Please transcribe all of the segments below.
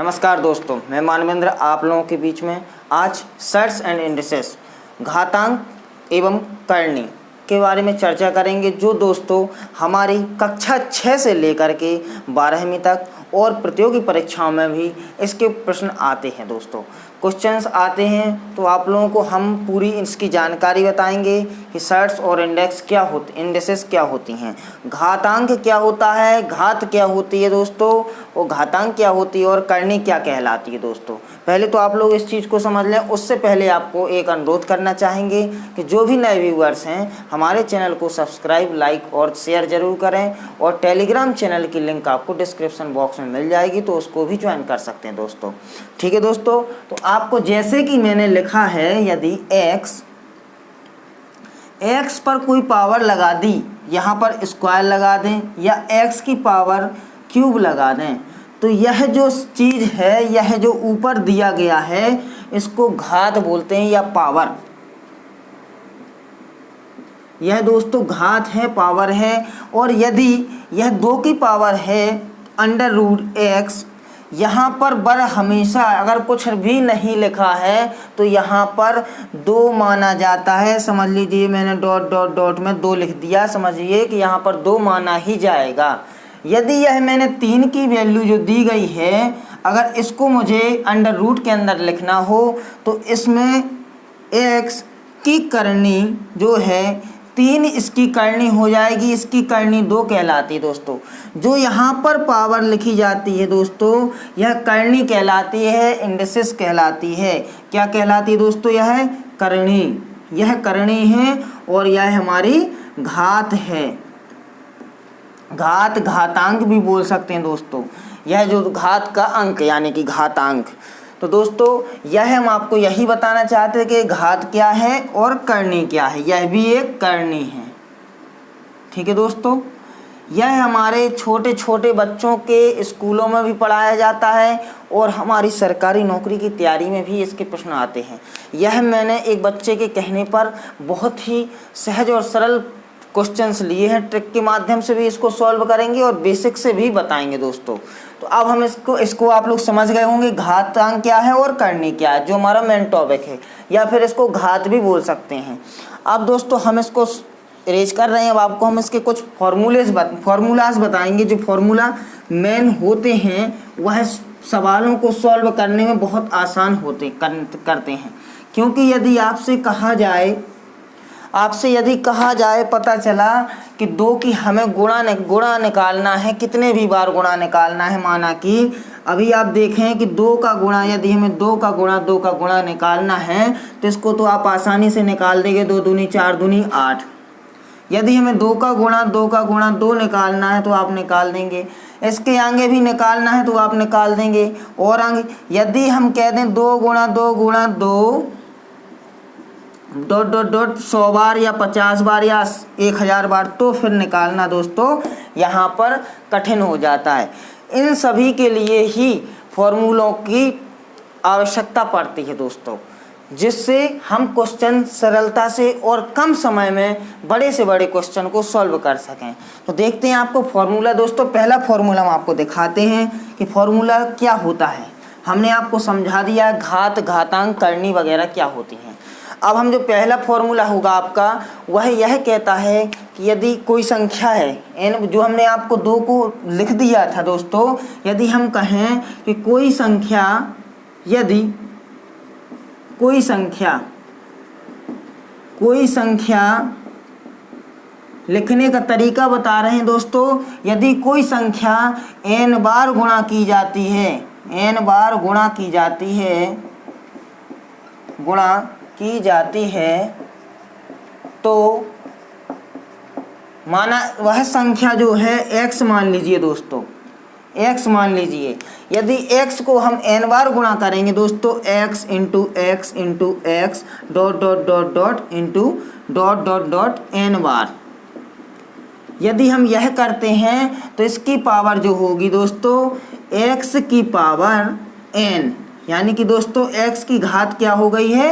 नमस्कार दोस्तों, मैं मानवेंद्र आप लोगों के बीच में आज सेट्स एंड इंडिसेस घातांक एवं करनी के बारे में चर्चा करेंगे, जो दोस्तों हमारी कक्षा 6 से लेकर के 12वीं तक और प्रतियोगी परीक्षाओं में भी इसके प्रश्न आते हैं। दोस्तों क्वेश्चंस आते हैं तो आप लोगों को हम पूरी इसकी जानकारी बताएंगे कि सेट्स और इंडेसेस क्या होती हैं, घातांक क्या होता है, घात क्या होती है दोस्तों, और घातांक क्या होती है और करनी क्या कहलाती है। दोस्तों पहले तो आप लोग इस चीज़ को समझ लें। उससे पहले आपको एक अनुरोध करना चाहेंगे कि जो भी नए व्यूअर्स हैं हमारे चैनल को सब्सक्राइब, लाइक और शेयर ज़रूर करें, और टेलीग्राम चैनल की लिंक आपको डिस्क्रिप्शन बॉक्स में मिल जाएगी, तो उसको भी ज्वाइन कर सकते हैं दोस्तों। ठीक है दोस्तों, तो आपको जैसे कि मैंने लिखा है, यदि x पर कोई पावर लगा दी, यहाँ पर स्क्वायर लगा दें या x की पावर क्यूब लगा दें, तो यह जो चीज़ है, यह जो ऊपर दिया गया है, इसको घात बोलते हैं या पावर। यह दोस्तों घात है, पावर है। और यदि यह 2 की पावर है √x, यहाँ पर बर हमेशा अगर कुछ भी नहीं लिखा है तो यहाँ पर 2 माना जाता है। समझ लीजिए मैंने डॉट डॉट डॉट में 2 लिख दिया, समझिए कि यहाँ पर 2 माना ही जाएगा। यदि यह मैंने 3 की वैल्यू जो दी गई है, अगर इसको मुझे √ के अंदर लिखना हो तो इसमें x की करनी जो है 3 इसकी करनी हो जाएगी, इसकी करनी 2 कहलाती है। दोस्तों जो यहाँ पर पावर लिखी जाती है दोस्तों, यह करनी कहलाती है, इंडिसेस कहलाती है। क्या कहलाती है दोस्तों? यह करनी, यह करनी है और यह हमारी घात है। घात, घातांक भी बोल सकते हैं दोस्तों। यह जो घात का अंक यानी कि घातांक। तो दोस्तों यह हम आपको यही बताना चाहते हैं कि घात क्या है और करनी क्या है। यह भी एक करनी है। ठीक है दोस्तों, यह हमारे छोटे छोटे बच्चों के स्कूलों में भी पढ़ाया जाता है और हमारी सरकारी नौकरी की तैयारी में भी इसके प्रश्न आते हैं। यह मैंने एक बच्चे के कहने पर बहुत ही सहज और सरल क्वेश्चंस लिए हैं, ट्रिक के माध्यम से भी इसको सॉल्व करेंगे और बेसिक से भी बताएंगे दोस्तों। तो अब हम इसको आप लोग समझ गए होंगे घातांक क्या है और करनी क्या है, जो हमारा मेन टॉपिक है, या फिर इसको घात भी बोल सकते हैं। अब दोस्तों हम इसको इरेज कर रहे हैं। अब आपको हम इसके कुछ फार्मूलाज बताएंगे। जो फार्मूला मेन होते हैं वह सवालों को सॉल्व करने में बहुत आसान करते हैं। क्योंकि यदि आपसे कहा जाए पता चला कि 2 की हमें गुणा निकालना है, कितने भी बार गुणा निकालना है। माना कि अभी आप देखें कि 2 का गुणा, यदि हमें 2 का गुणा निकालना है तो इसको तो आप आसानी से निकाल देंगे। 2 दूनी 4 दूनी 8। यदि हमें 2 का गुणा 2 निकालना है तो आप निकाल देंगे। इसके आगे भी निकालना है तो आप निकाल देंगे। और आगे यदि हम कह दें 2 गुणा 2 डॉट 100 बार या 50 बार या 1000 बार, तो फिर निकालना दोस्तों यहाँ पर कठिन हो जाता है। इन सभी के लिए ही फॉर्मूलों की आवश्यकता पड़ती है दोस्तों, जिससे हम क्वेश्चन सरलता से और कम समय में बड़े से बड़े क्वेश्चन को सॉल्व कर सकें। तो देखते हैं आपको फॉर्मूला। दोस्तों पहला फॉर्मूला हम आपको दिखाते हैं कि फॉर्मूला क्या होता है। हमने आपको समझा दिया घात, घातांक, करनी वगैरह क्या होती हैं। अब हम जो पहला फॉर्मूला होगा आपका, वह यह कहता है कि यदि कोई संख्या है n, जो हमने आपको 2 को लिख दिया था दोस्तों, यदि हम कहें कि कोई संख्या लिखने का तरीका बता रहे हैं दोस्तों। यदि कोई संख्या n बार गुणा की जाती है, तो माना वह संख्या जो है x मान लीजिए दोस्तों, x मान लीजिए। यदि x को हम n बार गुणा करेंगे दोस्तों, x into x into x dot dot dot dot into dot dot dot n बार, यदि हम यह करते हैं तो इसकी पावर जो होगी दोस्तों x की पावर n, यानी कि दोस्तों x की घात क्या हो गई है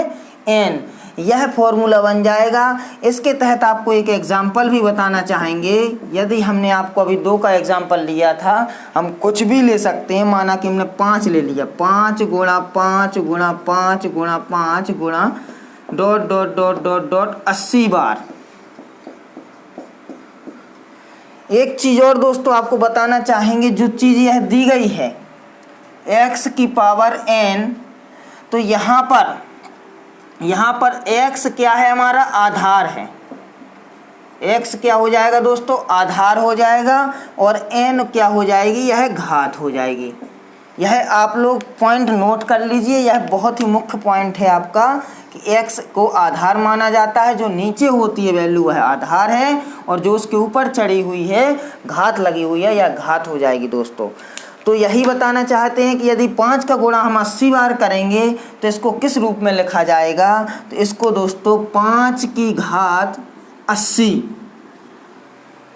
n। यह फॉर्मूला बन जाएगा। इसके तहत आपको एक एग्जाम्पल भी बताना चाहेंगे। यदि हमने आपको अभी 2 का एग्जाम्पल लिया था, हम कुछ भी ले सकते हैं। माना कि हमने 5 ले लिया, 5 गुणा 5 गुणा 5 गुणा 5 गुणा dot dot dot dot dot 80 बार। एक चीज़ और दोस्तों आपको बताना चाहेंगे, जो चीज़ यह दी गई है x की पावर n, तो यहाँ पर x क्या है, हमारा आधार है। x क्या हो जाएगा दोस्तों, आधार हो जाएगा, और n क्या हो जाएगी, यह घात हो जाएगी। यह आप लोग पॉइंट नोट कर लीजिए, यह बहुत ही मुख्य पॉइंट है आपका कि x को आधार माना जाता है। जो नीचे होती है वैल्यू वह आधार है, और जो उसके ऊपर चढ़ी हुई है, घात लगी हुई है, यह घात हो जाएगी दोस्तों। तो यही बताना चाहते हैं कि यदि 5 का गुणा हम 80 बार करेंगे तो इसको किस रूप में लिखा जाएगा। तो इसको दोस्तों 5 की घात 80।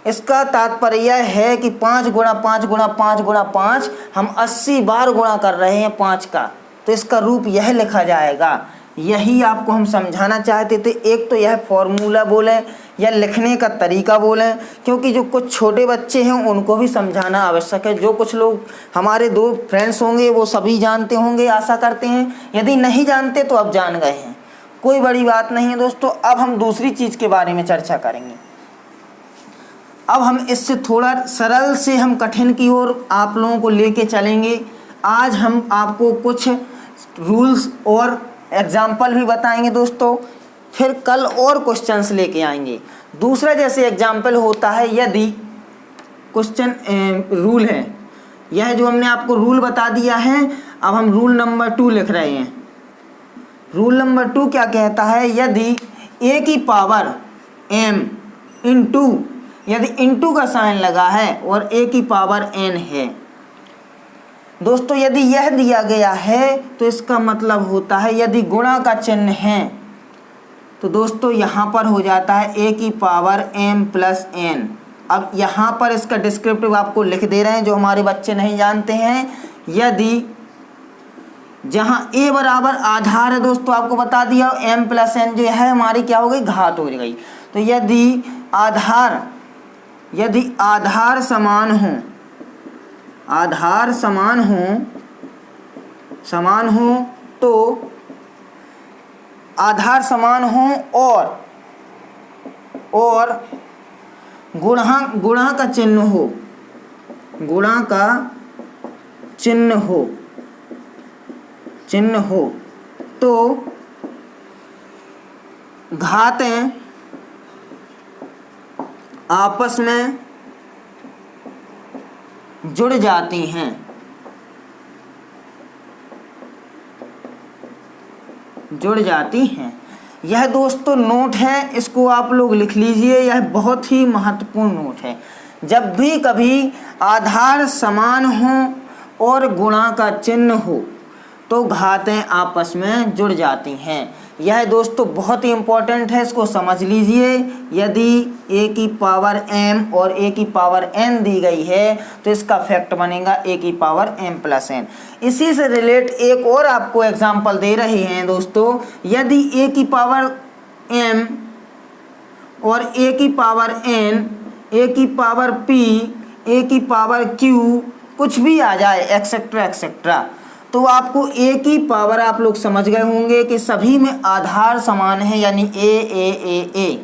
इसका तात्पर्य यह है कि 5 गुणा 5 गुणा 5 गुणा 5 हम 80 बार गुणा कर रहे हैं 5 का, तो इसका रूप यह लिखा जाएगा। यही आपको हम समझाना चाहते थे। एक तो यह फॉर्मूला बोलें या लिखने का तरीका बोलें, क्योंकि जो कुछ छोटे बच्चे हैं उनको भी समझाना आवश्यक है। जो कुछ लोग हमारे 2 फ्रेंड्स होंगे वो सभी जानते होंगे, आशा करते हैं। यदि नहीं जानते तो अब जान गए हैं, कोई बड़ी बात नहीं है दोस्तों। अब हम दूसरी चीज़ के बारे में चर्चा करेंगे। अब हम इससे थोड़ा सरल से हम कठिन की ओर आप लोगों को लेके चलेंगे। आज हम आपको कुछ रूल्स और एग्जाम्पल भी बताएंगे दोस्तों, फिर कल और क्वेश्चंस लेके आएंगे। दूसरा जैसे एग्जाम्पल होता है, यदि क्वेश्चन रूल है, यह जो हमने आपको रूल बता दिया है, अब हम रूल नंबर 2 लिख रहे हैं। रूल नंबर 2 क्या कहता है, यदि a की पावर m इंटू, यदि इंटू का साइन लगा है और a की पावर n है दोस्तों, यदि यह दिया गया है तो इसका मतलब होता है, यदि गुणा का चिन्ह है तो दोस्तों यहाँ पर हो जाता है a की पावर m प्लस n। अब यहाँ पर इसका डिस्क्रिप्टिव आपको लिख दे रहे हैं, जो हमारे बच्चे नहीं जानते हैं। यदि जहाँ a बराबर आधार है दोस्तों, आपको बता दिया, m प्लस n जो है हमारी क्या हो गई, घात हो गई। तो यदि आधार समान हो, आधार समान हो तो आधार समान हो और गुणा का चिन्ह हो, गुणा का चिन्ह हो तो घातें आपस में जुड़ जाती हैं। यह दोस्तों नोट है, इसको आप लोग लिख लीजिए, यह बहुत ही महत्वपूर्ण नोट है। जब भी कभी आधार समान हो और गुणा का चिन्ह हो तो घातें आपस में जुड़ जाती हैं। यह दोस्तों बहुत ही इम्पोर्टेंट है, इसको समझ लीजिए। यदि a की पावर m और a की पावर n दी गई है तो इसका फैक्ट बनेगा a की पावर m प्लस n। इसी से रिलेट एक और आपको एग्जांपल दे रहे हैं दोस्तों। यदि a की पावर m और a की पावर n, a की पावर p, a की पावर q कुछ भी आ जाए, एक्सेट्रा एक्सेट्रा, तो आपको a की पावर, आप लोग समझ गए होंगे कि सभी में आधार समान है, यानी a।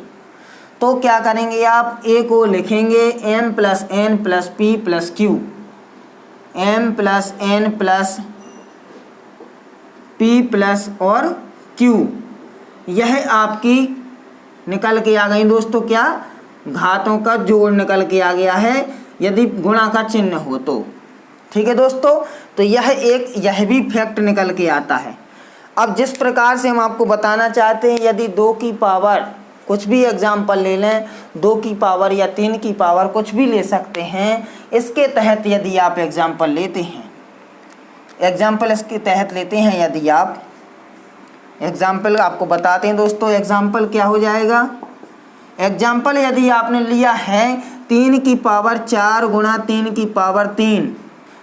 तो क्या करेंगे, आप a को लिखेंगे m plus n plus p plus q, m plus n plus p plus और q। यह आपकी निकल के आ गई दोस्तों, क्या, घातों का जोड़ निकल के आ गया है, यदि गुणा का चिन्ह हो तो। ठीक है दोस्तों, तो यह भी फैक्ट निकल के आता है। अब जिस प्रकार से हम आपको बताना चाहते हैं, यदि 2 की पावर, कुछ भी एग्जाम्पल ले लें, 2 की पावर या 3 की पावर कुछ भी ले सकते हैं। इसके तहत यदि आप एग्जाम्पल लेते हैं, इसके तहत लेते हैं, यदि आप एग्जाम्पल आपको बताते हैं दोस्तों, एग्जाम्पल क्या हो जाएगा। एग्जाम्पल यदि आपने लिया है 3 की पावर 4 गुणा 3 की पावर 3,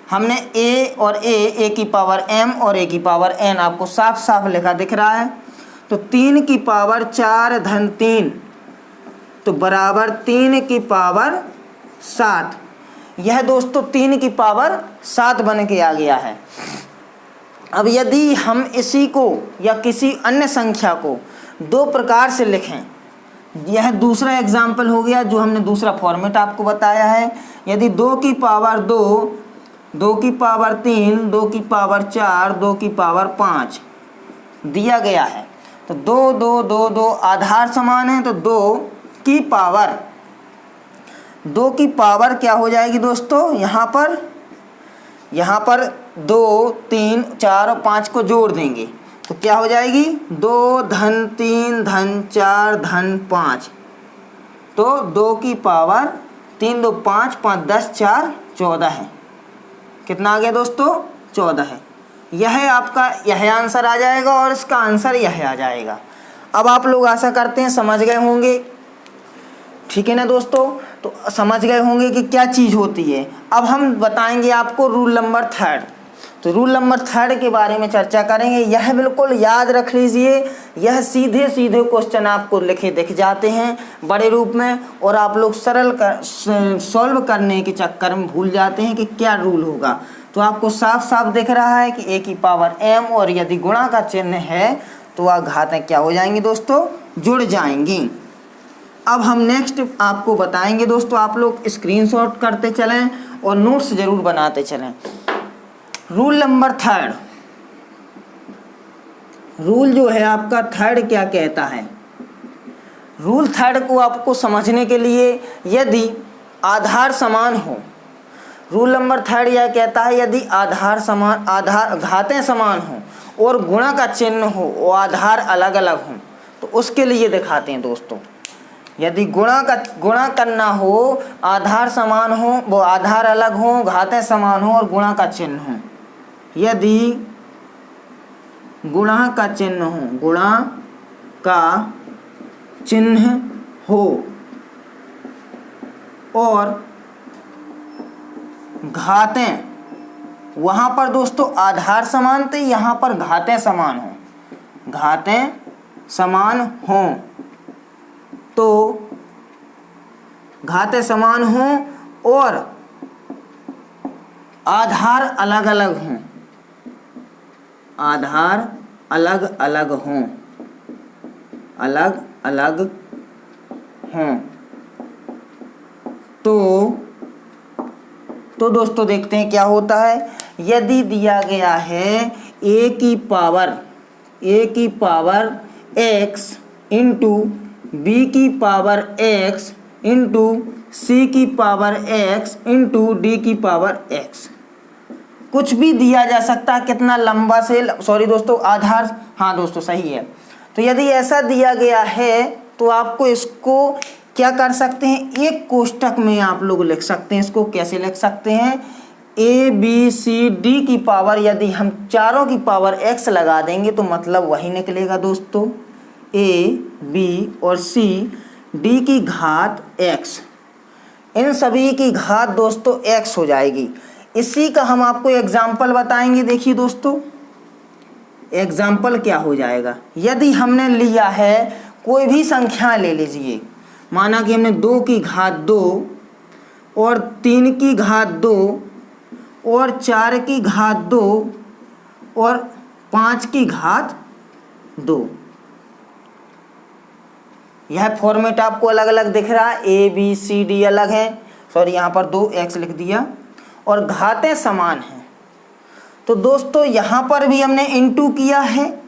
हमने a और a की पावर m और a की पावर n आपको साफ साफ लिखा दिख रहा है। तो 3 की पावर 4 धन 3 तो बराबर 3 की पावर 7। यह दोस्तों 3 की पावर 7 बन के आ गया है। अब यदि हम इसी को या किसी अन्य संख्या को दो प्रकार से लिखें, यह दूसरा एग्जाम्पल हो गया जो हमने दूसरा फॉर्मेट आपको बताया है। यदि 2 की पावर 2, 2 की पावर 3, 2 की पावर 4, 2 की पावर 5 दिया गया है, तो 2 2 2 2 आधार समान है, तो 2 की पावर क्या हो जाएगी दोस्तों, यहाँ पर 2 3 4 और 5 को जोड़ देंगे तो क्या हो जाएगी 2 धन 3 धन 4 धन 5, तो 2 की पावर 3 2 5 5 10 4 14 है। कितना आ गया दोस्तों 14 है। यह आंसर आ जाएगा और इसका आंसर यह आ जाएगा। अब आप लोग आशा करते हैं समझ गए होंगे, ठीक है ना दोस्तों। तो समझ गए होंगे कि क्या चीज़ होती है। अब हम बताएंगे आपको रूल नंबर 3। तो रूल नंबर 3 के बारे में चर्चा करेंगे। यह बिल्कुल याद रख लीजिए, यह सीधे सीधे क्वेश्चन आपको लिखे दिख जाते हैं बड़े रूप में, और आप लोग सॉल्व करने के चक्कर में भूल जाते हैं कि क्या रूल होगा। तो आपको साफ साफ दिख रहा है कि a की पावर m, और यदि गुणा का चिन्ह है तो वह घातें क्या हो जाएंगी दोस्तों, जुड़ जाएंगी। अब हम नेक्स्ट आपको बताएंगे दोस्तों, आप लोग स्क्रीनशॉट करते चलें और नोट्स ज़रूर बनाते चलें। रूल नंबर 3, रूल जो है आपका 3 क्या कहता है। रूल 3 को आपको समझने के लिए यदि आधार समान हो, रूल नंबर 3 यह कहता है यदि घातें समान हो और गुणा का चिन्ह हो और आधार अलग अलग हो, तो उसके लिए दिखाते हैं दोस्तों। यदि गुणा करना हो, आधार समान हो, वो आधार अलग हो, घातें समान हो और गुणा का चिन्ह हो। यदि गुणा का चिन्ह हो और घातें, वहाँ पर दोस्तों आधार समान थे, यहाँ पर घातें समान हों, तो घातें समान हों और आधार अलग अलग हों, तो दोस्तों देखते हैं क्या होता है। यदि दिया गया है a की पावर x इंटू b की पावर x इंटू c की पावर x इंटू d की पावर x, कुछ भी दिया जा सकता है, कितना लंबा से, सॉरी दोस्तों आधार, हाँ दोस्तों सही है। तो यदि ऐसा दिया गया है तो आपको इसको क्या कर सकते हैं, एक कोष्टक में आप लोग लिख सकते हैं। इसको कैसे लिख सकते हैं, a b c d की पावर, यदि हम चारों की पावर x लगा देंगे तो मतलब वही निकलेगा दोस्तों, a b और c d की घात x, इन सभी की घात दोस्तों x हो जाएगी। इसी का हम आपको एग्जाम्पल बताएंगे। देखिए दोस्तों एग्जाम्पल क्या हो जाएगा। यदि हमने लिया है कोई भी संख्या ले लीजिए, माना कि हमने 2 की घात 2 और 3 की घात 2 और 4 की घात 2 और 5 की घात 2, यह फॉर्मेट आपको अलग अलग दिख रहा है, a b c d अलग है, सॉरी यहाँ पर 2x लिख दिया, और घातें समान हैं। तो दोस्तों यहाँ पर भी हमने इंटू किया है,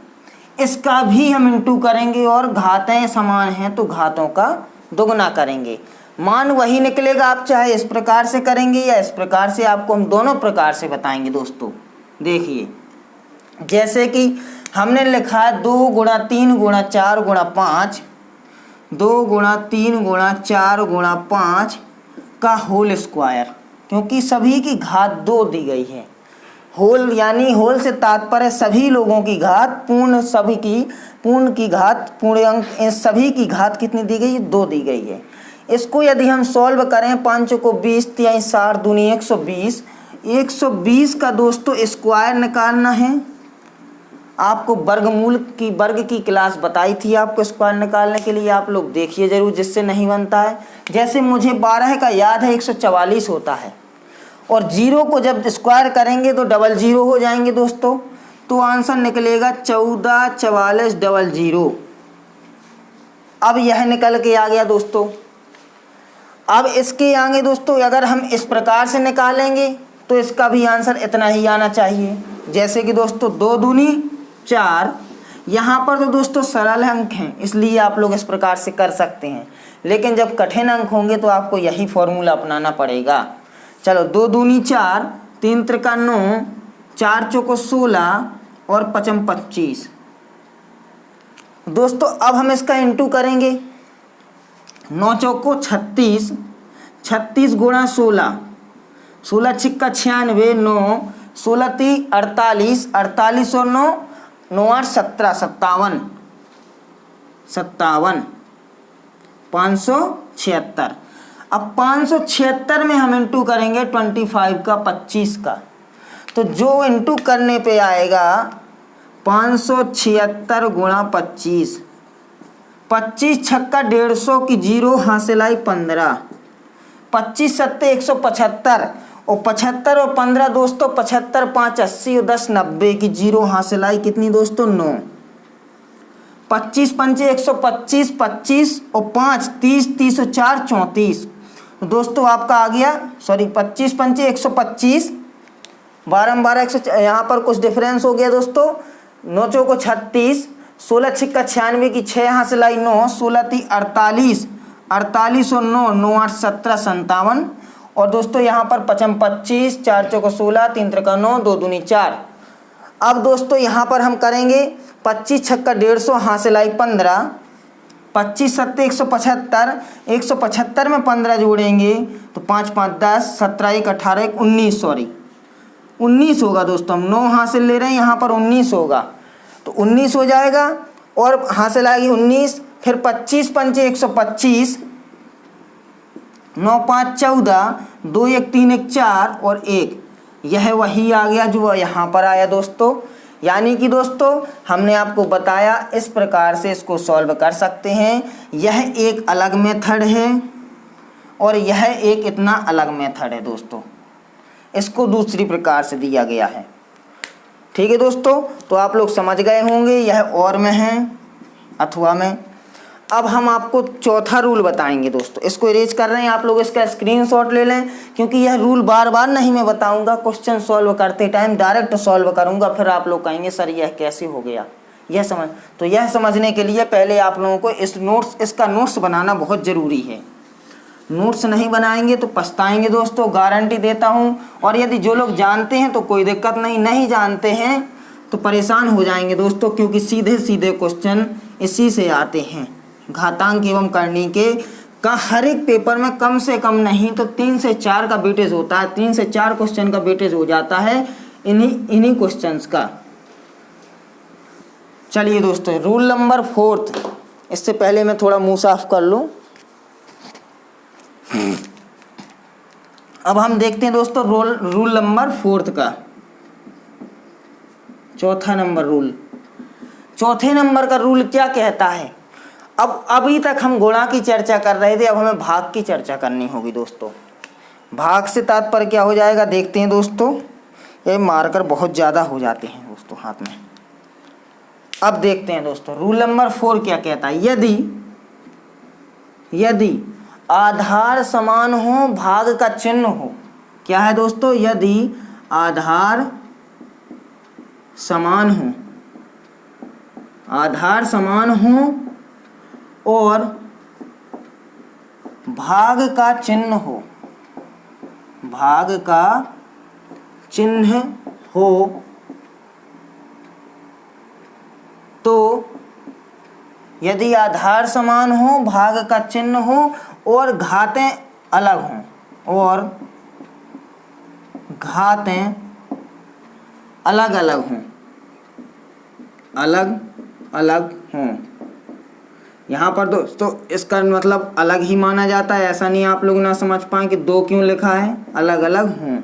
इसका भी हम इंटू करेंगे, और घातें समान हैं तो घातों का दुगना करेंगे, मान वही निकलेगा। आप चाहे इस प्रकार से करेंगे या इस प्रकार से, आपको हम दोनों प्रकार से बताएंगे दोस्तों। देखिए जैसे कि हमने लिखा है 2 गुणा 3 गुणा 4 गुणा 5, 2 गुणा 3 गुणा 4 गुणा 5 का होल स्क्वायर, क्योंकि सभी की घात 2 दी गई है। होल यानी होल से तात्पर्य सभी लोगों की घात, पूर्ण सभी की, पूर्ण की घात, पूर्ण अंक, सभी की घात कितनी दी गई है, 2 दी गई है। इसको यदि हम सॉल्व करें, 5 को 20 3 60 दूनी 120, 120 का दोस्तों स्क्वायर निकालना है। आपको वर्ग की क्लास बताई थी आपको स्क्वायर निकालने के लिए, आप लोग देखिए जरूर जिससे नहीं बनता है। जैसे मुझे 12 का याद है 144 होता है, और 0 को जब स्क्वायर करेंगे तो डबल 0 हो जाएंगे दोस्तों, तो आंसर निकलेगा 144400। अब यह निकल के आ गया दोस्तों। अब इसके आगे दोस्तों अगर हम इस प्रकार से निकालेंगे तो इसका भी आंसर इतना ही आना चाहिए। जैसे कि दोस्तों 2 दूनी 4, यहाँ पर तो दोस्तों सरल अंक हैं इसलिए आप लोग इस प्रकार से कर सकते हैं, लेकिन जब कठिन अंक होंगे तो आपको यही फॉर्मूला अपनाना पड़ेगा। चलो 2 दूनी 4, 3 त्रिका 9, 4 चौको 16 और 5 25। दोस्तों अब हम इसका इंटू करेंगे। 9 चौको 36, 36 गुणा 16, 16 छिक्का 96, 9 16 3 48, 48 और 9 9 8 17, 57 57 576। अब 576 में हम इंटू करेंगे 25 का 25 का, तो जो इंटू करने पे आएगा 576 गुणा 25, 25 छक्का 150 की 0 हासिल आई 15, 25 सत्ते 175 और 75 और 15 दोस्तों 75 5 80 और 10 90 की 0 हासिल आई कितनी दोस्तों 9, 25 पंचे 125, 25 और 5 30, 30 और 4 34। दोस्तों आपका आ गया 25 पंचे 125, 12 12 100, यहाँ पर कुछ डिफरेंस हो गया दोस्तों। 9 चौको 36, 16 छिक्का 96 की 6 हासिल आई 9, 16 3 48, 48 और 9 9 8 17 57। और दोस्तों यहाँ पर 5 25, 4 चौको 16, 3 त्रिका 9, 2 दूनी 4। अब दोस्तों यहाँ पर हम करेंगे 25 छक्का 150 हासिल आई 15, 25 सत्ते 175, 175 में 15 जोड़ेंगे तो 5 5 10, 17 1 18 1 19, सॉरी 19 होगा दोस्तों, हम 9 हासिल ले रहे हैं यहाँ पर 19 होगा, तो 19 हो जाएगा और हासिल आएगी 19। फिर 25 पंचे 125, 9 5 14, 2 1 3 1 4 और 1, यह वही आ गया जो यहाँ पर आया दोस्तों। यानी कि दोस्तों हमने आपको बताया इस प्रकार से इसको सॉल्व कर सकते हैं। यह एक अलग मेथड है और यह एक इतना अलग मेथड है दोस्तों, इसको दूसरी प्रकार से दिया गया है। ठीक है दोस्तों, तो आप लोग समझ गए होंगे यह और में है अथवा में। अब हम आपको चौथा रूल बताएंगे दोस्तों, इसको इरेज कर रहे हैं, आप लोग इसका स्क्रीनशॉट ले लें, क्योंकि यह रूल बार बार नहीं मैं बताऊंगा, क्वेश्चन सॉल्व करते टाइम डायरेक्ट सॉल्व करूंगा, फिर आप लोग कहेंगे सर यह कैसे हो गया, यह समझने के लिए पहले आप लोगों को इसका नोट्स बनाना बहुत ज़रूरी है। नोट्स नहीं बनाएंगे तो पछताएंगे दोस्तों, गारंटी देता हूं। और यदि जो लोग जानते हैं तो कोई दिक्कत नहीं जानते हैं तो परेशान हो जाएंगे दोस्तों, क्योंकि सीधे सीधे क्वेश्चन इसी से आते हैं। घातांक एवं करणीय का हर एक पेपर में कम से कम नहीं तो 3 से 4 का वेटेज होता है, 3 से 4 क्वेश्चन का वेटेज हो जाता है इन्हीं क्वेश्चंस का। चलिए दोस्तों, रूल नंबर 4, इससे पहले मैं थोड़ा मुंह साफ कर लूं। अब हम देखते हैं दोस्तों रूल नंबर 4 का चौथा नंबर रूल। चौथे नंबर का रूल क्या कहता है? अब अभी तक हम गुणा की चर्चा कर रहे थे, अब हमें भाग की चर्चा करनी होगी दोस्तों। भाग से तात्पर्य क्या हो जाएगा देखते हैं दोस्तों, ये मार्कर बहुत ज़्यादा हो जाते हैं दोस्तों हाथ में। अब देखते हैं दोस्तों रूल नंबर 4 क्या कहता है। यदि आधार समान हो, भाग का चिन्ह हो, क्या है दोस्तों? यदि आधार समान हो और भाग का चिन्ह हो, तो यदि आधार समान हो, भाग का चिन्ह हो और घातें अलग हों, यहाँ पर दोस्तों इसका मतलब अलग ही माना जाता है, ऐसा नहीं आप लोग ना समझ पाए कि 2 क्यों लिखा है, अलग अलग हों।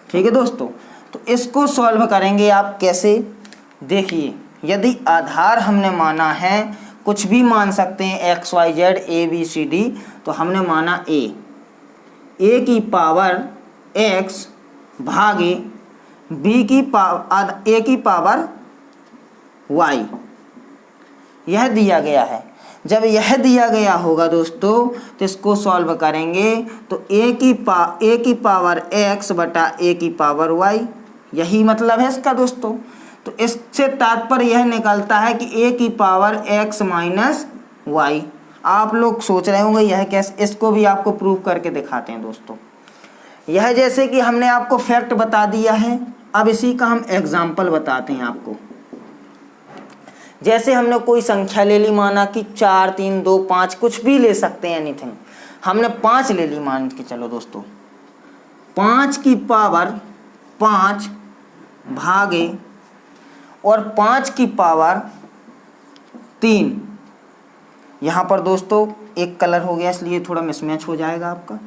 ठीक है दोस्तों, तो इसको सॉल्व करेंगे आप कैसे? देखिए यदि आधार हमने माना है, कुछ भी मान सकते हैं x y z a b c d, तो हमने माना a की पावर x भागे b की पावर a की पावर y, यह दिया गया है। जब यह दिया गया होगा दोस्तों तो इसको सॉल्व करेंगे तो a की पावर x बटा a की पावर y, यही मतलब है इसका दोस्तों। तो इससे तात्पर्य यह निकलता है कि a की पावर x माइनस वाई। आप लोग सोच रहे होंगे यह कैसे, इसको भी आपको प्रूव करके दिखाते हैं दोस्तों। यह जैसे कि हमने आपको फैक्ट बता दिया है, अब इसी का हम एग्जाम्पल बताते हैं आपको। जैसे हमने कोई संख्या ले ली, माना कि 4 3 2 5, कुछ भी ले सकते हैं, एनीथिंग। हमने 5 ले ली मान के चलो दोस्तों, 5 की पावर 5 भागे और 5 की पावर 3। यहाँ पर दोस्तों एक कलर हो गया इसलिए थोड़ा मिसमैच हो जाएगा आपका।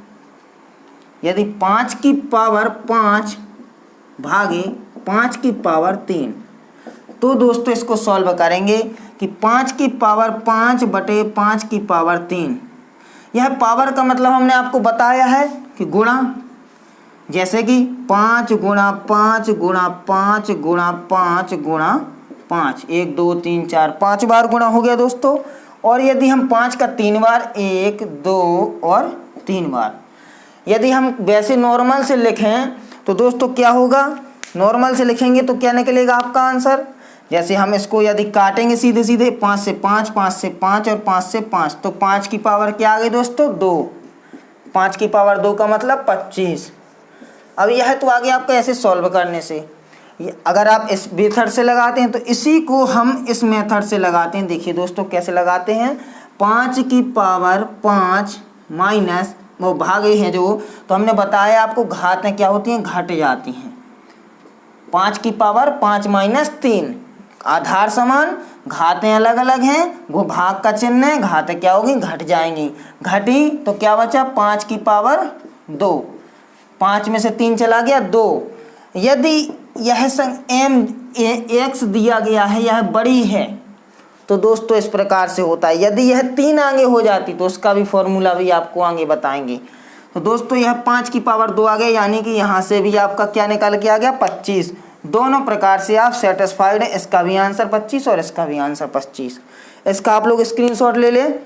यदि 5 की पावर 5 भागे 5 की पावर 3, तो दोस्तों इसको सॉल्व करेंगे कि 5 की पावर 5 बटे 5 की पावर 3। यह पावर का मतलब हमने आपको बताया है कि गुणा, जैसे कि 5 गुणा 5 गुणा 5 गुणा 5 गुणा 5, 1 2 3 4 5 बार गुणा हो गया दोस्तों। और यदि हम 5 का 3 बार, 1 2 और 3 बार, यदि हम वैसे नॉर्मल से लिखें तो दोस्तों क्या होगा, नॉर्मल से लिखेंगे तो क्या निकलेगा आपका आंसर। जैसे हम इसको यदि काटेंगे सीधे सीधे, 5 से 5, 5 से 5 और 5 से 5, तो 5 की पावर क्या आ गई दोस्तों 2। 5 की पावर 2 का मतलब 25। अब यह तो आ गया आपका ऐसे सॉल्व करने से। अगर आप इस मेथड से लगाते हैं तो इसी को हम इस मेथड से लगाते हैं। देखिए दोस्तों कैसे लगाते हैं, 5 की पावर 5 माइनस वो भागे हैं जो, तो हमने बताया आपको घातें क्या होती हैं, घट जाती हैं। 5 की पावर 5 माइनस 3, आधार समान, घातें अलग अलग हैं, वो भाग का चिन्ह है, घातें क्या होगी, घट जाएंगी। घटी तो क्या बचा, 5 की पावर 2, 5 में से 3 चला गया 2। यदि यह x दिया गया है, यह बड़ी है, तो दोस्तों इस प्रकार से होता है। यदि यह 3 आगे हो जाती तो उसका भी फॉर्मूला भी आपको आगे बताएंगे। तो दोस्तों यह 5 की पावर 2 आ गया, यानी कि यहाँ से भी आपका क्या निकल के आ गया 25। दोनों प्रकार से आप सेटिस्फाइड हैं, इसका भी आंसर 25 और इसका भी आंसर 25। इसका आप लोग स्क्रीनशॉट ले लें।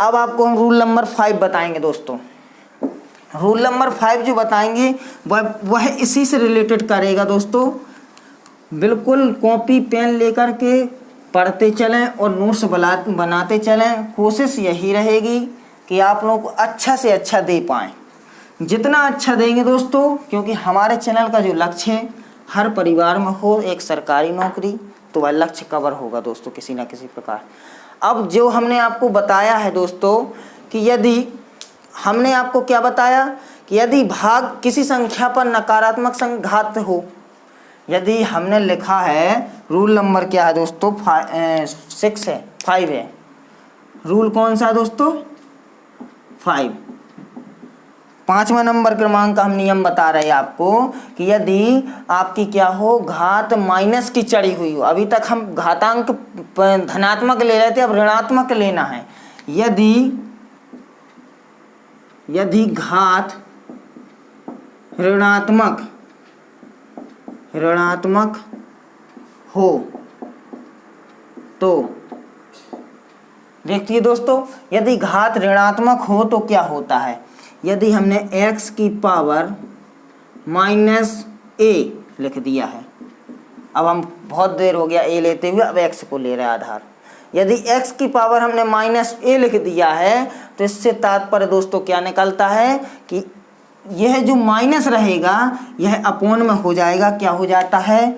अब आपको हम रूल नंबर 5 बताएंगे दोस्तों। रूल नंबर 5 जो बताएंगे वह इसी से रिलेटेड करेगा दोस्तों। बिल्कुल कॉपी पेन लेकर के पढ़ते चलें और नोट्स बनाते चलें। कोशिश यही रहेगी कि आप लोगों को अच्छा से अच्छा दे पाएँ, जितना अच्छा देंगे दोस्तों, क्योंकि हमारे चैनल का जो लक्ष्य है हर परिवार में हो एक सरकारी नौकरी, तो वह लक्ष्य कवर होगा दोस्तों किसी न किसी प्रकार। अब जो हमने आपको बताया है दोस्तों कि यदि हमने आपको क्या बताया कि यदि भाग किसी संख्या पर नकारात्मक संघात हो, यदि हमने लिखा है, रूल नंबर क्या है दोस्तों 5 है। रूल कौन सा है दोस्तों 5, 5वां नंबर क्रमांक का हम नियम बता रहे हैं आपको कि यदि आपकी क्या हो, घात माइनस की चढ़ी हुई हो। अभी तक हम घातांक धनात्मक ले रहे थे, अब ऋणात्मक लेना है। यदि घात ऋणात्मक हो तो देखिए दोस्तों, यदि घात ऋणात्मक हो तो क्या होता है। यदि हमने x की पावर -a लिख दिया है, अब हम बहुत देर हो गया a लेते हुए, अब x को ले रहे हैं आधार। यदि x की पावर हमने -a लिख दिया है तो इससे तात्पर्य दोस्तों क्या निकलता है कि यह जो माइनस रहेगा यह अपोन में हो जाएगा। क्या हो जाता है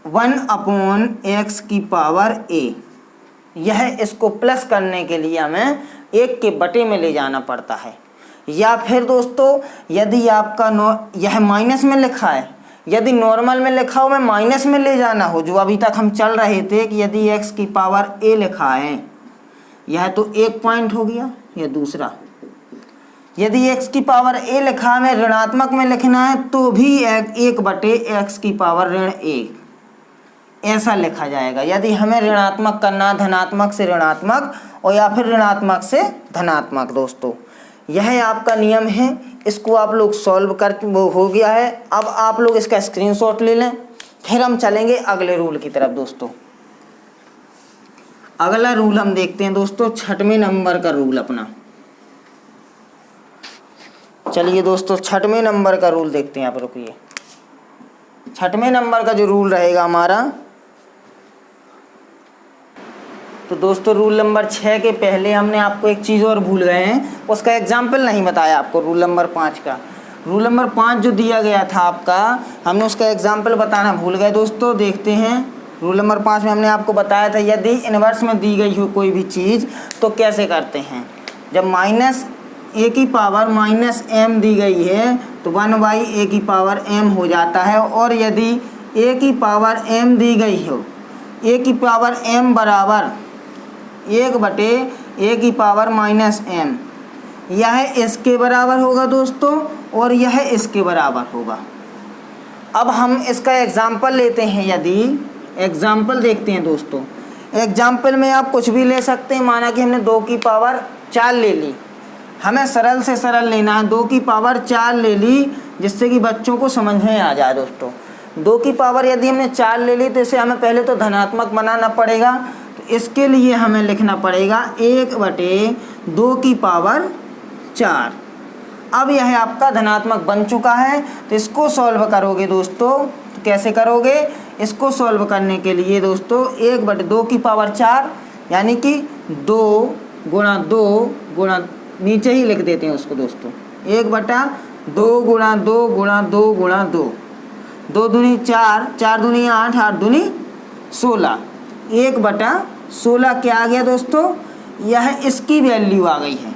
1/x की पावर a। यह इसको प्लस करने के लिए हमें 1 के बटे में ले जाना पड़ता है। या फिर दोस्तों यदि आपका यह माइनस में लिखा है, यदि नॉर्मल में लिखा हो में माइनस में ले जाना हो, जो अभी तक हम चल रहे थे कि यदि x की पावर a लिखा है, यह तो एक पॉइंट हो गया। यह दूसरा, यदि x की पावर a लिखा है, ऋणात्मक में लिखना है तो भी 1/x की पावर ऋण 1। ऐसा लिखा जाएगा। यदि हमें ऋणात्मक करना, धनात्मक से ऋणात्मक और या फिर ऋणात्मक से धनात्मक दोस्तों, यह आपका नियम है। इसको आप लोग सॉल्व कर वो हो गया है। अब आप लोग इसका स्क्रीनशॉट ले लें, फिर हम चलेंगे अगले रूल की तरफ दोस्तों। अगला रूल हम देखते हैं दोस्तों, 6वें नंबर का रूल अपना। चलिए दोस्तों 6वें नंबर का रूल देखते हैं। आप रुकिए, 6वें नंबर का जो रूल रहेगा हमारा, तो दोस्तों रूल नंबर 6 के पहले हमने आपको एक चीज़ और भूल गए हैं, उसका एग्जाम्पल नहीं बताया आपको। रूल नंबर 5 का, रूल नंबर 5 जो दिया गया था आपका, हमने उसका एग्जाम्पल बताना भूल गए दोस्तों। देखते हैं रूल नंबर 5 में हमने आपको बताया था यदि इन्वर्स में दी गई हो कोई भी चीज़ तो कैसे करते हैं। जब माइनस ए की पावर माइनस एम दी गई है तो 1/a की पावर m हो जाता है। और यदि a की पावर m दी गई हो, a की पावर m बराबर 1/a की पावर माइनस m, यह इसके बराबर होगा दोस्तों और यह इसके बराबर होगा। अब हम इसका एग्जाम्पल लेते हैं। यदि एग्जाम्पल देखते हैं दोस्तों, एग्जाम्पल में आप कुछ भी ले सकते हैं। माना कि हमने 2 की पावर 4 ले ली, हमें सरल से सरल लेना है। 2 की पावर 4 ले ली जिससे कि बच्चों को समझ में आ जाए दोस्तों। 2 की पावर यदि हमने 4 ले ली तो इसे हमें पहले तो धनात्मक बनाना पड़ेगा। तो इसके लिए हमें लिखना पड़ेगा 1/2 की पावर 4। अब यह आपका धनात्मक बन चुका है। तो इसको सॉल्व करोगे दोस्तों, तो कैसे करोगे? इसको सॉल्व करने के लिए दोस्तों 1/2 की पावर 4 यानी कि 2 गुणा 2 गुणा, नीचे ही लिख देते हैं उसको दोस्तों, 1/2 गुणा 2 गुणा 2 गुणा 2, 2 दूनी 4, 4 दूनी 8, 8 दूनी 16, 1/16 क्या आ गया दोस्तों? यह इसकी वैल्यू आ गई है।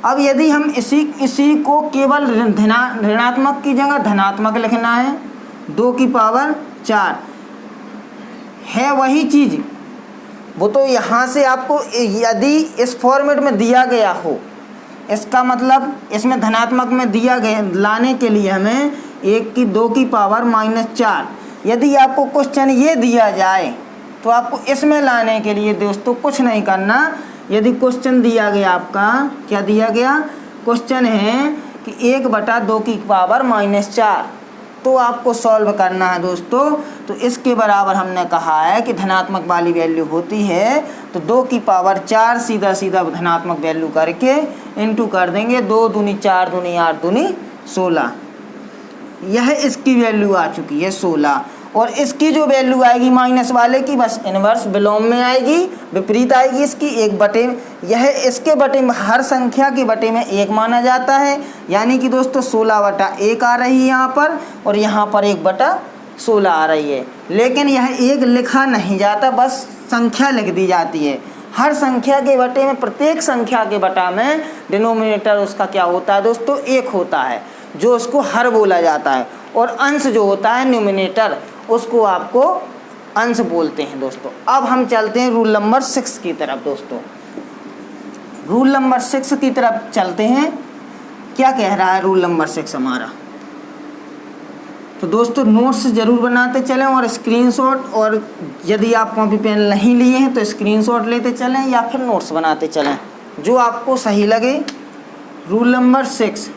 अब यदि हम इसी को केवल ऋणात्मक की जगह धनात्मक लिखना है, 2 की पावर 4 है वही चीज़, वो तो यहाँ से आपको यदि इस फॉर्मेट में दिया गया हो, इसका मतलब इसमें धनात्मक में दिया गया, लाने के लिए हमें 2 की पावर -4। यदि आपको क्वेश्चन ये दिया जाए तो आपको इसमें लाने के लिए दोस्तों कुछ नहीं करना। यदि क्वेश्चन दिया गया आपका, क्या दिया गया? क्वेश्चन है कि 1/2 की पावर -4, तो आपको सॉल्व करना है दोस्तों। तो इसके बराबर हमने कहा है कि धनात्मक वाली वैल्यू होती है तो 2 की पावर 4 सीधा सीधा धनात्मक वैल्यू करके इनटू कर देंगे। 2 दूनी 4 दूनी 8 दूनी 16, यह इसकी वैल्यू आ चुकी है 16। और इसकी जो वैल्यू आएगी माइनस वाले की, बस इन्वर्स विलोम में आएगी, विपरीत आएगी इसकी। 1/, यह इसके बटे में, हर संख्या के बटे में 1 माना जाता है। यानी कि दोस्तों 16/1 आ रही है यहाँ पर, और यहाँ पर 1/16 आ रही है। लेकिन यह 1 लिखा नहीं जाता, बस संख्या लिख दी जाती है। हर संख्या के बटे में, प्रत्येक संख्या के बटा में डिनोमिनेटर उसका क्या होता है दोस्तों? 1 होता है, जो उसको हर बोला जाता है। और अंश जो होता है न्यूमिनेटर, उसको आपको अंश बोलते हैं दोस्तों। अब हम चलते हैं रूल नंबर 6 की तरफ दोस्तों। रूल नंबर 6 की तरफ चलते हैं। क्या कह रहा है रूल नंबर 6 हमारा? तो दोस्तों नोट्स ज़रूर बनाते चलें और स्क्रीनशॉट, और यदि आप कॉपी पेन नहीं लिए हैं तो स्क्रीनशॉट लेते चलें या फिर नोट्स बनाते चलें, जो आपको सही लगे। रूल नंबर 6,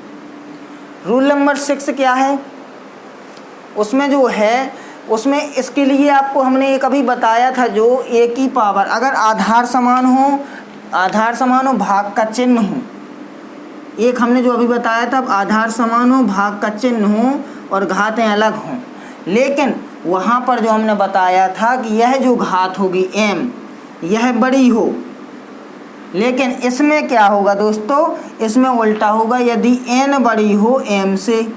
रूल नंबर 6 क्या है? उसमें जो है, उसमें इसके लिए आपको हमने एक अभी बताया था, जो a की पावर, अगर आधार समान हो, भाग का चिन्ह हो, एक हमने जो अभी बताया था, आधार समान हो, भाग का चिन्ह हो और घातें अलग हों। लेकिन वहाँ पर जो हमने बताया था कि यह जो घात होगी m, यह बड़ी हो। लेकिन इसमें क्या होगा दोस्तों? इसमें उल्टा होगा, यदि n बड़ी हो m से।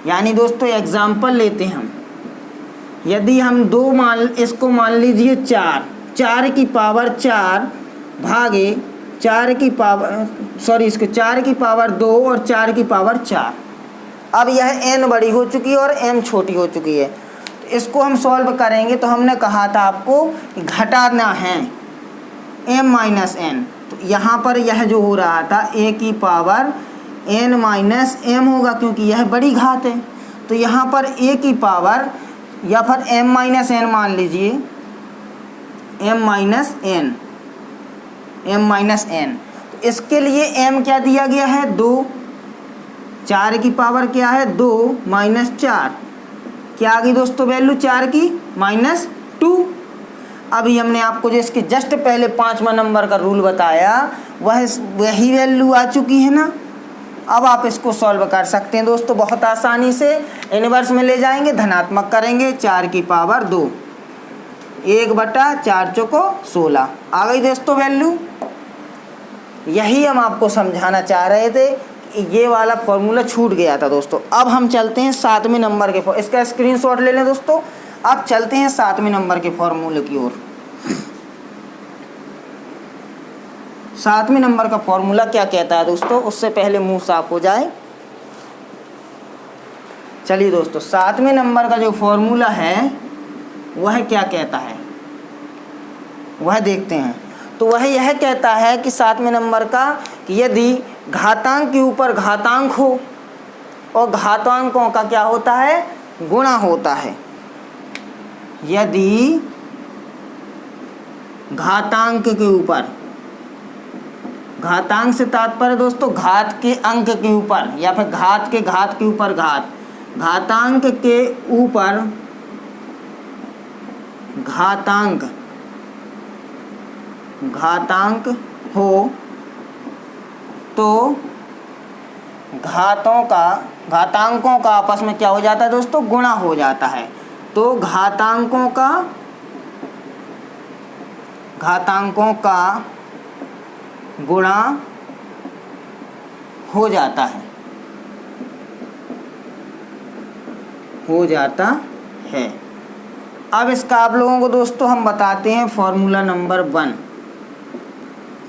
यानी दोस्तों एग्जाम्पल लेते हैं हम, यदि हम इसको मान लीजिए 4 की पावर 4 भागे 4 की पावर, सॉरी, इसको 4 की पावर 2 और 4 की पावर 4। अब यह n बड़ी हो चुकी है और m छोटी हो चुकी है। तो इसको हम सॉल्व करेंगे। तो हमने कहा था आपको कि घटाना है m - n, तो यहाँ पर यह जो हो रहा था a की पावर n - m होगा, क्योंकि यह बड़ी घात है। तो यहाँ पर a की पावर या फिर m माइनस एन मान लीजिए, m माइनस एन। तो इसके लिए m क्या दिया गया है 2, 4 की पावर क्या है 2 माइनस 4, क्या आ गई दोस्तों वैल्यू 4 की -2। अभी हमने आपको जो इसके जस्ट पहले 5वां नंबर का रूल बताया वही वैल्यू आ चुकी है ना। अब आप इसको सॉल्व कर सकते हैं दोस्तों बहुत आसानी से। इनवर्स में ले जाएंगे, धनात्मक करेंगे, 4 की पावर 2, 1/4 चौको 16 आ गई दोस्तों वैल्यू। यही हम आपको समझाना चाह रहे थे, ये वाला फॉर्मूला छूट गया था दोस्तों। अब हम चलते हैं 7वें नंबर के, इसका स्क्रीनशॉट ले लें दोस्तों। अब चलते हैं 7वें नंबर के फॉर्मूले की ओर। 7वें नंबर का फॉर्मूला क्या कहता है दोस्तों, उससे पहले मुंह साफ हो जाए। चलिए दोस्तों 7वें नंबर का जो फॉर्मूला है वह क्या कहता है वह देखते हैं। तो वह यह कहता है कि 7वें नंबर का कि यदि घातांक के ऊपर घातांक हो और घातांकों का क्या होता है गुणा होता है, यदि घातांक के ऊपर, घातांक से तात्पर्य दोस्तों घात के अंक के ऊपर या फिर घात के ऊपर घातांक के ऊपर घातांक हो तो घातांकों का आपस में क्या हो जाता है दोस्तों गुणा हो जाता है। तो घातांकों का गुणा हो जाता है। अब इसका आप लोगों को दोस्तों हम बताते हैं फॉर्मूला नंबर 1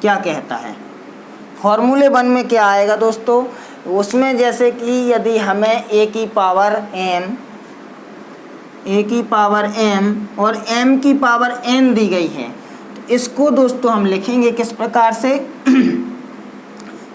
क्या कहता है। फॉर्मूले 1 में क्या आएगा दोस्तों, उसमें जैसे कि यदि हमें a की पावर m और m की पावर n दी गई है, तो इसको दोस्तों हम लिखेंगे किस प्रकार से,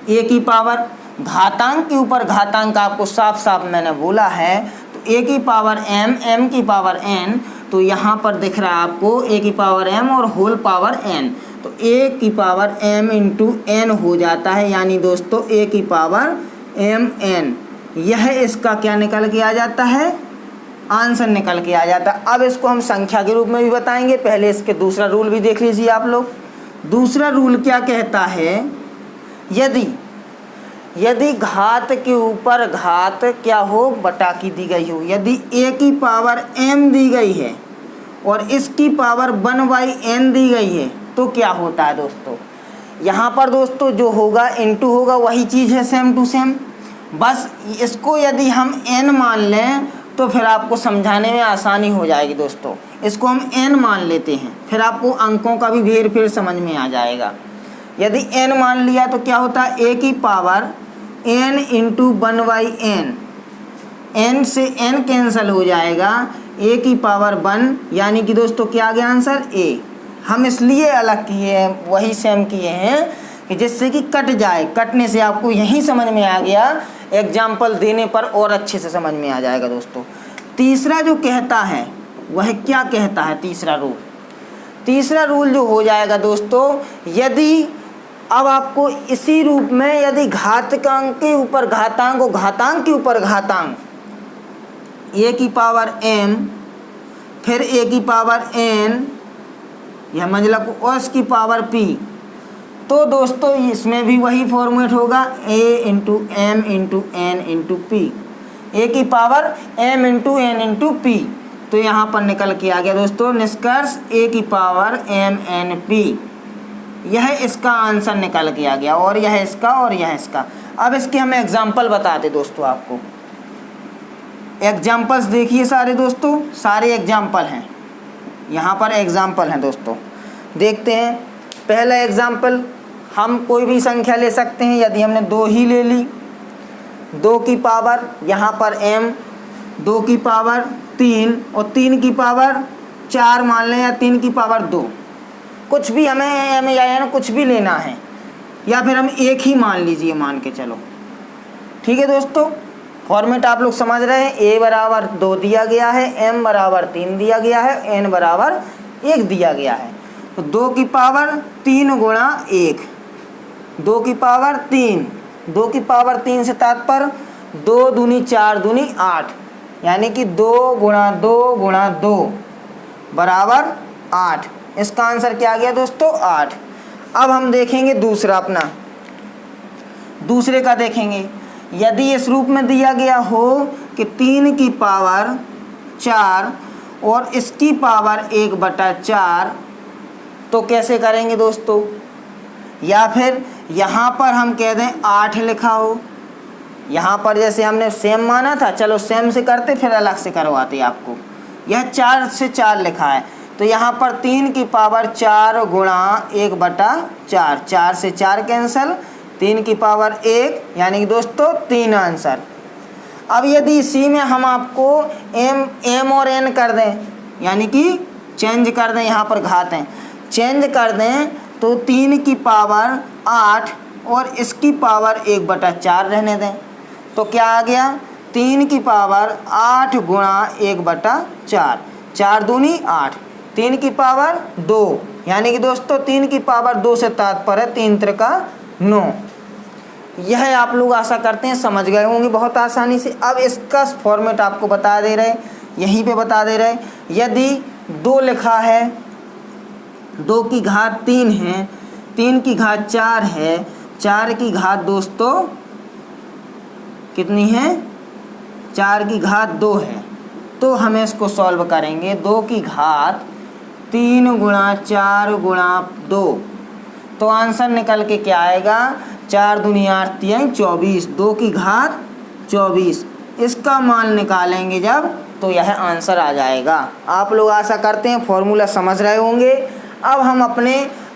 a की पावर घातांक के ऊपर घातांक आपको साफ साफ मैंने बोला है, तो a की पावर m की पावर n, तो यहाँ पर दिख रहा है आपको a की पावर m और होल पावर n, तो a की पावर m इंटू n हो जाता है, यानी दोस्तों a की पावर mn। यह इसका क्या निकल के आ जाता है, आंसर निकल के आ जाता है। अब इसको हम संख्या के रूप में भी बताएंगे, पहले इसके दूसरा रूल भी देख लीजिए आप लोग। दूसरा रूल क्या कहता है, यदि घात के ऊपर घात क्या हो बटा की दी गई हो, यदि a की पावर m दी गई है और इसकी पावर 1/n दी गई है, तो क्या होता है दोस्तों, यहाँ पर दोस्तों जो होगा इनटू होगा, वही चीज़ है सेम टू सेम। बस इसको यदि हम n मान लें तो फिर आपको समझाने में आसानी हो जाएगी दोस्तों। इसको हम n मान लेते हैं, फिर आपको अंकों का भी भेद फिर समझ में आ जाएगा। यदि n मान लिया तो क्या होता है, a की power n into 1/n, n से n कैंसिल हो जाएगा, a की पावर 1, यानी कि दोस्तों क्या आ गया आंसर a। हम इसलिए अलग किए हैं, वही सेम किए हैं कि जिससे कि कट जाए, कटने से आपको यही समझ में आ गया, एग्जाम्पल देने पर और अच्छे से समझ में आ जाएगा दोस्तों। तीसरा जो कहता है वह क्या कहता है, तीसरा रूल जो हो जाएगा दोस्तों, यदि अब आपको इसी रूप में यदि घातांक के ऊपर घातांक और घातांक के ऊपर घातांक, a की पावर m फिर a की पावर n, यह मतलब और इसकी पावर p, तो दोस्तों इसमें भी वही फॉर्मेट होगा a into m into n into p, a की power m into n into p। तो यहाँ पर निकल के आ गया दोस्तों निष्कर्ष a की पावर m n p, यह इसका आंसर निकल के आ गया, और यह इसका और यह इसका। अब इसके हमें एग्जाम्पल बताते दोस्तों, आपको एग्जाम्पल्स देखिए सारे दोस्तों, सारे एग्जाम्पल हैं यहाँ पर, एग्जाम्पल हैं दोस्तों। देखते हैं पहला एग्जाम्पल, हम कोई भी संख्या ले सकते हैं। यदि हमने 2 ही ले ली, 2 की पावर यहाँ पर m, 2 की पावर 3 और 3 की पावर 4 मान लें, या 3 की पावर 2, कुछ भी हमें m या n कुछ भी लेना है, या फिर हम 1 ही मान लीजिए, मान के चलो, ठीक है दोस्तों। फॉर्मेट आप लोग समझ रहे हैं। a बराबर 2 दिया गया है, m बराबर 3 दिया गया है, n बराबर 1 दिया गया है। तो 2 की पावर 3 गुणा 1, 2 की पावर 3, 2 की पावर 3 से तात्पर्य 2 दूनी 4 दूनी 8, यानी कि 2 गुणा 2 गुणा 2 बराबर 8। इसका आंसर क्या आ गया दोस्तों? 8। अब हम देखेंगे दूसरा अपना, दूसरे का देखेंगे। यदि इस रूप में दिया गया हो कि 3 की पावर 4 और इसकी पावर 1/4, तो कैसे करेंगे दोस्तों? या फिर यहाँ पर हम कह दें 8 लिखा हो, यहाँ पर जैसे हमने सेम माना था, चलो सेम से करते फिर अलग से करवाते आपको। यह 4 से 4 लिखा है, तो यहाँ पर 3 की पावर 4 गुणा 1/4, 4 से 4 कैंसल, 3 की पावर 1, यानी कि दोस्तों 3 आंसर। अब यदि इसी में हम आपको m और n कर दें, यानी कि चेंज कर दें, यहाँ पर घात हैं, चेंज कर दें, तो 3 की पावर 8 और इसकी पावर 1/4 रहने दें, तो क्या आ गया? 3 की पावर 8 गुणा 1/4, 4 दूनी 8, 3 की पावर 2, यानी कि दोस्तों 3 की पावर 2 से तात्पर्य 3 त्रिका 9। यह आप लोग आशा करते हैं समझ गए होंगे बहुत आसानी से। अब इसका फॉर्मेट आपको बता दे रहे, यहीं पे बता दे रहे। यदि 2 लिखा है, 2 की घात 3 है, 3 की घात 4 है, 4 की घात दोस्तों कितनी है? 4 की घात 2 है, तो हमें इसको सॉल्व करेंगे। 2 की घात 3 गुणा 4 गुणा 2, तो आंसर निकल के क्या आएगा? 4 दूनी 8 3 24, 2 की घात 24। इसका मान निकालेंगे जब, तो यह आंसर आ जाएगा। आप लोग आशा करते हैं फॉर्मूला समझ रहे होंगे। अब हम अपने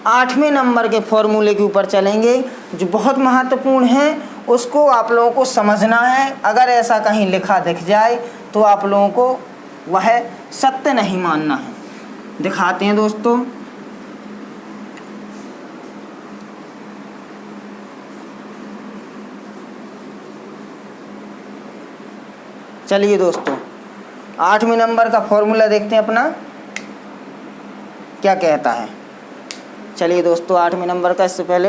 8वें नंबर के फॉर्मूले के ऊपर चलेंगे, जो बहुत महत्वपूर्ण है, उसको आप लोगों को समझना है। अगर ऐसा कहीं लिखा दिख जाए तो आप लोगों को वह सत्य नहीं मानना है। दिखाते हैं दोस्तों। चलिए दोस्तों, 8वें नंबर का फॉर्मूला देखते हैं अपना क्या कहता है। चलिए दोस्तों, 8वें नंबर का, इससे पहले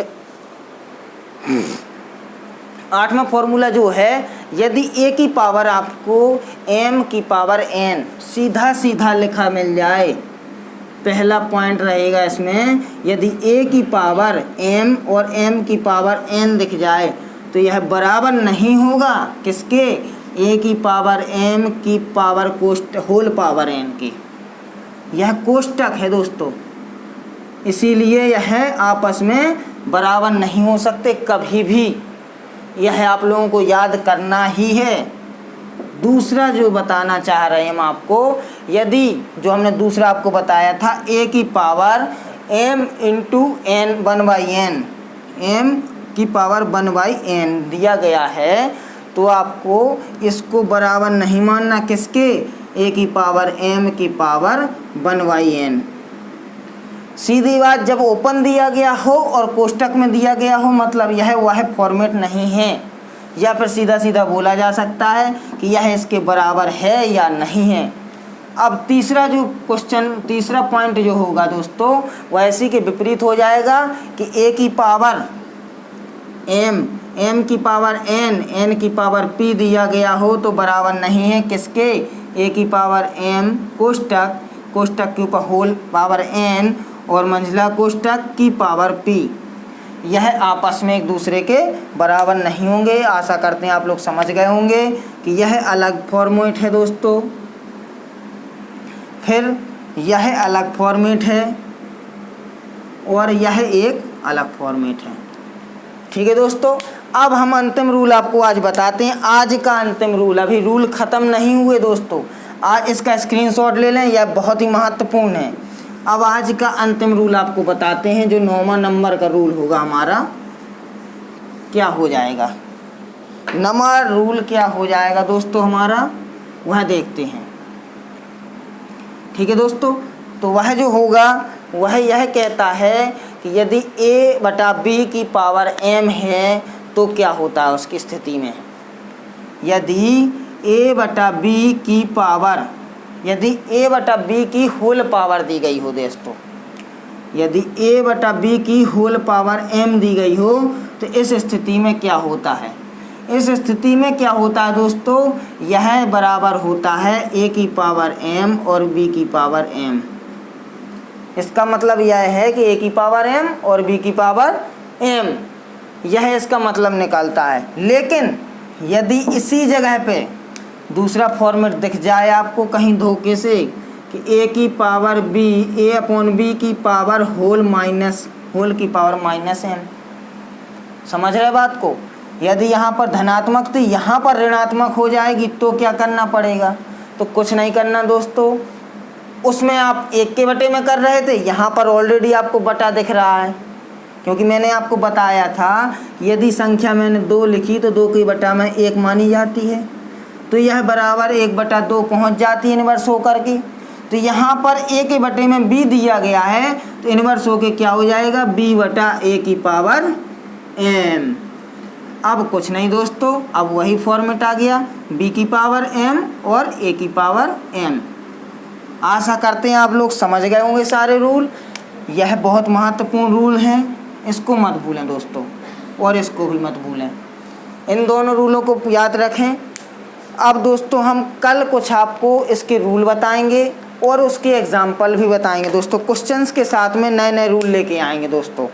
8वां फॉर्मूला जो है, यदि a की पावर आपको m की पावर n सीधा सीधा लिखा मिल जाए, पहला पॉइंट रहेगा इसमें, यदि a की पावर m और m की पावर n दिख जाए तो यह बराबर नहीं होगा किसके? a की पावर m की पावर होल पावर n की। यह कोष्टक है दोस्तों, इसीलिए यह आपस में बराबर नहीं हो सकते कभी भी। यह आप लोगों को याद करना ही है। दूसरा जो बताना चाह रहे हैं हम आपको, यदि जो हमने दूसरा आपको बताया था a की power m into n 1/n, m की पावर 1/n दिया गया है, तो आपको इसको बराबर नहीं मानना किसके? a की पावर m की पावर 1/n। सीधी बात, जब ओपन दिया गया हो और कोष्टक में दिया गया हो, मतलब यह वह फॉर्मेट नहीं है। या फिर सीधा सीधा बोला जा सकता है कि यह इसके बराबर है या नहीं है। अब तीसरा जो क्वेश्चन, तीसरा पॉइंट जो होगा दोस्तों, वह इसी के विपरीत हो जाएगा कि a की पावर m, m की पावर n, n की पावर p दिया गया हो तो बराबर नहीं है किसके? a की पावर m कोष्टक, कोष्टक के ऊपर होल पावर n और मंझला कोष्टक की पावर p। यह आपस में एक दूसरे के बराबर नहीं होंगे। आशा करते हैं आप लोग समझ गए होंगे कि यह अलग फॉर्मेट है दोस्तों, फिर यह अलग फॉर्मेट है और यह एक अलग फॉर्मेट है। ठीक है दोस्तों, अब हम अंतिम रूल आपको आज बताते हैं। आज का अंतिम रूल, अभी रूल ख़त्म नहीं हुए दोस्तों, आज इसका स्क्रीनशॉट ले लें, यह बहुत ही महत्वपूर्ण है। अब आज का अंतिम रूल आपको बताते हैं, जो 9वां नंबर का रूल होगा हमारा, क्या हो जाएगा। 9वां रूल क्या हो जाएगा दोस्तों हमारा, वह देखते हैं। ठीक है दोस्तों, तो वह जो होगा वह यह कहता है कि यदि a/b की पावर m है तो क्या होता है उसकी स्थिति में। यदि a बटा b की पावर, यदि a बटा b की होल पावर दी गई हो दोस्तों, यदि a बटा b की होल पावर m दी गई हो तो इस स्थिति में क्या होता है? इस स्थिति में क्या होता है दोस्तों, यह बराबर होता है a की पावर m और b की पावर m। इसका मतलब यह है कि a की पावर m और b की पावर m, यह इसका मतलब निकलता है। लेकिन यदि इसी जगह पे दूसरा फॉर्मेट दिख जाए आपको कहीं धोखे से कि a की power b, a upon b की पावर होल की पावर माइनस m, समझ रहे बात को? यदि यहाँ पर धनात्मक थी, यहाँ पर ऋणात्मक हो जाएगी तो क्या करना पड़ेगा? तो कुछ नहीं करना दोस्तों, उसमें आप 1 के बटे में कर रहे थे, यहाँ पर ऑलरेडी आपको बटा दिख रहा है, क्योंकि मैंने आपको बताया था यदि संख्या मैंने 2 लिखी तो 2 के बटा में 1 मानी जाती है, तो यह बराबर 1/2 पहुँच जाती है इनवर्स होकर के। तो यहाँ पर a के बटे में b दिया गया है तो इनवर्स होके क्या हो जाएगा, b बटा a की पावर m। अब कुछ नहीं दोस्तों, अब वही फॉर्मेट आ गया, b की पावर m और a की पावर m। आशा करते हैं आप लोग समझ गए होंगे सारे रूल। यह बहुत महत्वपूर्ण रूल हैं, इसको मत भूलें दोस्तों, और इसको भी मत भूलें। इन दोनों रूलों को याद रखें। अब दोस्तों हम कल कुछ आपको इसके रूल बताएंगे और उसके एग्जाम्पल भी बताएंगे दोस्तों, क्वेश्चंस के साथ में नए नए रूल लेके आएंगे दोस्तों।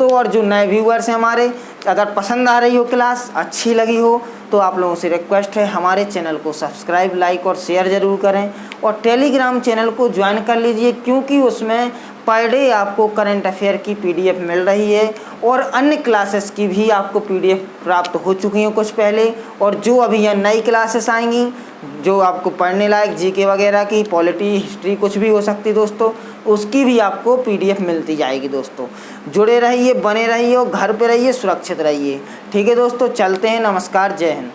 और जो नए व्यूअर्स हैं हमारे, अगर पसंद आ रही हो क्लास, अच्छी लगी हो, तो आप लोगों से रिक्वेस्ट है हमारे चैनल को सब्सक्राइब, लाइक और शेयर ज़रूर करें, और टेलीग्राम चैनल को ज्वाइन कर लीजिए, क्योंकि उसमें पर डे आपको करंट अफेयर की PDF मिल रही है और अन्य क्लासेस की भी आपको PDF प्राप्त हो चुकी हैं कुछ पहले, और जो अभी यहाँ नई क्लासेस आएंगी जो आपको पढ़ने लायक GK वगैरह की, पॉलिटी, हिस्ट्री, कुछ भी हो सकती दोस्तों, उसकी भी आपको PDF मिलती जाएगी दोस्तों। जुड़े रहिए, बने रहिए और घर पे रहिए, सुरक्षित रहिए। ठीक है दोस्तों, चलते हैं। नमस्कार, जय हिंद।